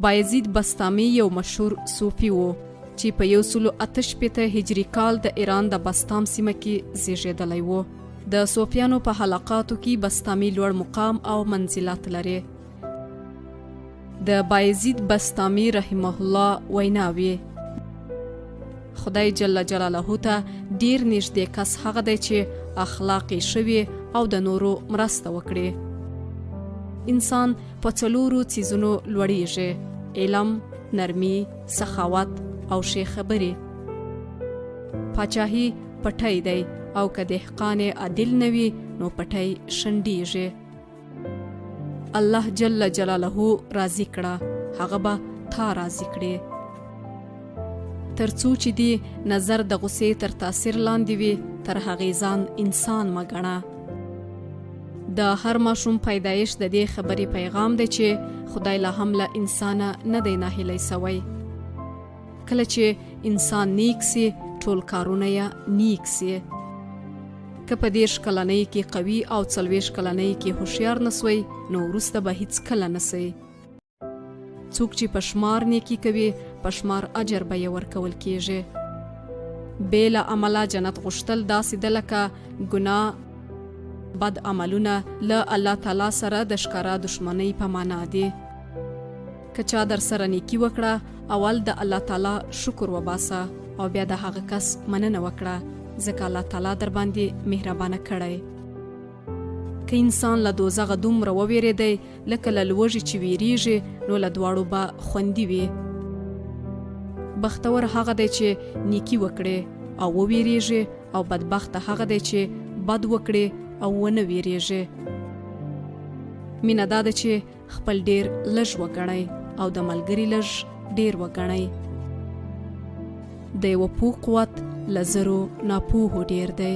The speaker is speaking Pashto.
بایزید بسطامي یو مشهور صوفي و چې په 168 هجری کال د ایران د بسطام سیمه کې زیږیدلی و. د صوفیانو په حلقاتو کې بسطامي لوړ مقام او منزلت لري. د بایزید بسطامي رحمه الله ویناوي: خدای جل جلاله ته ډیر نږدې کس هغه دی چې اخلاق یې شوي او د نورو مرسته وکړي. انسان په 4 څیزونو لوړیږي: علم، نرمي، سخاوت او ښې خبرې. پاچاهي پټی دی او که دهقان عادل نه وي نو پټی شنډیږي. الله جل جلاله راضي کړه، هغه به تا راضي کړي. تر څو چې دی نظر د غصې تر تاثیر لاندې وي، تر هغې ځان انسان مه ګڼه. د هر ماشوم پیدایش د دې خبرې پیغام دی چې خدای لا هم له انسانه نه دی ناهیلی سوی. کله چې انسان نیک سي، ټول کارونه یې نیک سي. که په 30 کلنۍ کې قوي او 40 کلنۍ کې هوښیار نسوی، نو وروسته به هیڅ کله نسئ. څوک چې په شمار نیکي کوي، په شمار اجر به یې ورکول کیږي. بې له عمله جنت غوښتل داسې ده لکه ګناه بد عملونه له الله تعالی سره د ښکاره دشمنۍ په معنا دي. که چا در سره نیکي وکړه، اول د الله تعالی شکر وباسه او بیا د هغه کس مننه وکړه، ځکه الله تعالی در باندې مهربانه کړی. که انسان له دوزخه دومره وویریدی لکه له لوږې چې ویریږي، نو له دواړو به خوندي وي. بختور هغه دی چې نیکي وکړي او وویریږي، او بدبخت هغه دی چې بد وکړي او ونه ویریږي. مینه دا ده چې خپل ډیر لږ وګڼئ او د ملګري لږ ډیر وګڼئ. د یوه پوه قوت له 0 ناپوهو ډیر دی.